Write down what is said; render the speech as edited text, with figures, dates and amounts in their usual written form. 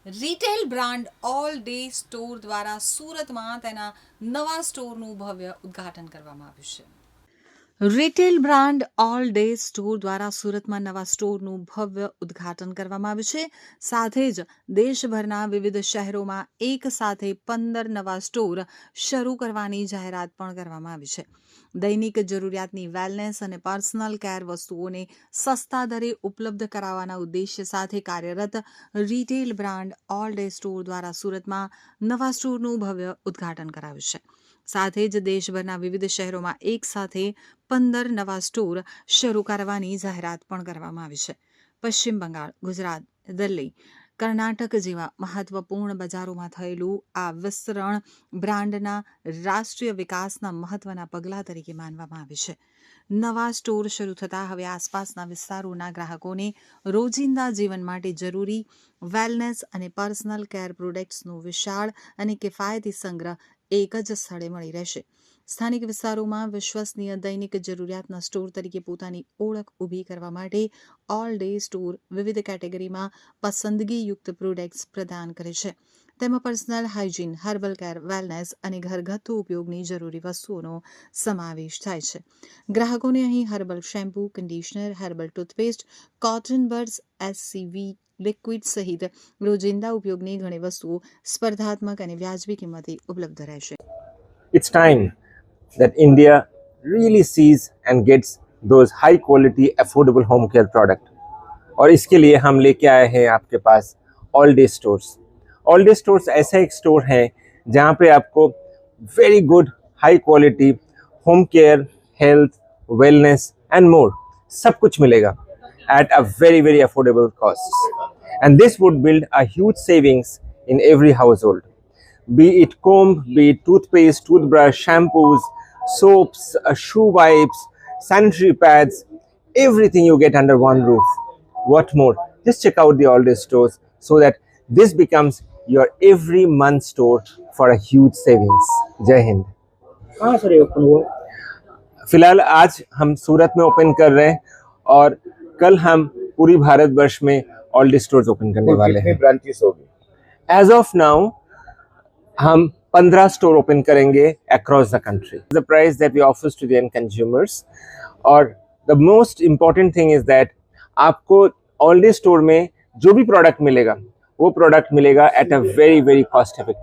Retail brand all day store દ્વારા સુરતમાં તેના નવા સ્ટોરનું ભવ્ય ઉદ્ઘાટન કરવામાં આવ્યું છે. Retail brand all day store દ્વારા સુરતમાં નવા સ્ટોરનું ભવ્ય ઉદ્ઘાટન કરવામાં આવ્યું છે. સાથે જ દેશભરના વિવિધ શહેરોમાં એક સાથે 15 નવા સ્ટોર શરૂ કરવાની જાહેરાત પણ કરવામાં આવી છે. દૈનિક જરૂરિયાતની વેલનેસ અને પર્સનલ કેર વસ્તુઓને સસ્તા દરે ઉપલબ્ધ કરાવવાના ઉદ્દેશ્ય સાથે કાર્યરત retail brand all day store દ્વારા સુરતમાં નવા સ્ટોરનું ભવ્ય ઉદ્ઘાટન કરાયું છે. સાથે જ દેશભરના વિવિધ શહેરોમાં એક સાથે 15 નવા સ્ટોર શરૂ કરવાની જાહેરાત પણ કરવામાં આવી છે. પશ્ચિમ બંગાળ, ગુજરાત, દિલ્હી, કર્ણાટક જેવા મહત્વપૂર્ણ બજારોમાં થયેલું આ વિસ્તરણ બ્રાન્ડના રાષ્ટ્રીય વિકાસના મહત્વના પગલાં તરીકે માનવામાં આવે છે. નવા સ્ટોર શરૂ થતાં હવે આસપાસના વિસ્તારોના ગ્રાહકોને રોજિંદા જીવન માટે જરૂરી વેલનેસ અને પર્સનલ કેર પ્રોડક્ટ્સનો વિશાળ અને કિફાયતી સંગ્રહ એક જ સ્થળે મળી રહેશે. સ્થાનિક વિસ્તારોમાં વિશ્વસનીય દૈનિક જરૂરિયાતના સ્ટોર તરીકે પોતાની ઓળખ ઊભી કરવા માટે ઓલ ડે સ્ટોર વિવિધ કેટેગરીમાં પસંદગીયુક્ત પ્રોડક્ટ્સ પ્રદાન કરે છે. તેમાં personal hygiene, herbal care, wellness અને ઘરગથ્થુ ઉપયોગની જરૂરી વસ્તુઓનો સમાવેશ થાય છે. ગ્રાહકોને અહીં herbal shampoo, conditioner, herbal toothpaste, cotton buds, SCV liquid સહિત રોજિંદા ઉપયોગની ઘણી વસ્તુઓ સ્પર્ધાત્મક અને વ્યાજબી કિંમતે ઉપલબ્ધ રહેશે. It's time that India really sees and gets those high quality affordable home care product. और इसके लिए हम लेके आए हैं आपके पास all day stores. All day stores ऐसा एक स्टोर है जहाँ पे आपको very good high quality home care, health, wellness and more सब कुछ मिलेगा at a very affordable cost. And this would build a huge savings in every household. Be it comb, be it toothpaste, toothbrush, shampoos, soaps, shoe wipes, sanitary pads, everything you get under one roof. What more? Just check out the all day stores so that this becomes your every month store for a huge savings. Jai Hind. कहाँ sir ये open हुआ? फिलहाल आज हम सूरत में open कर रहे हैं और कल हम पूरी भारत वर्ष में ऑल डे स्टोर्स ओपन करने वाले हैं. ब्रांचेस होगी? एज ऑफ नाउ हम 15 स्टोर ओपन करेंगे across the country. The price that we offers to the end consumers. और the most important thing is that आपको ऑल डे स्टोर में जो भी प्रोडक्ट मिलेगा वो प्रोडक्ट मिलेगा at a very cost effective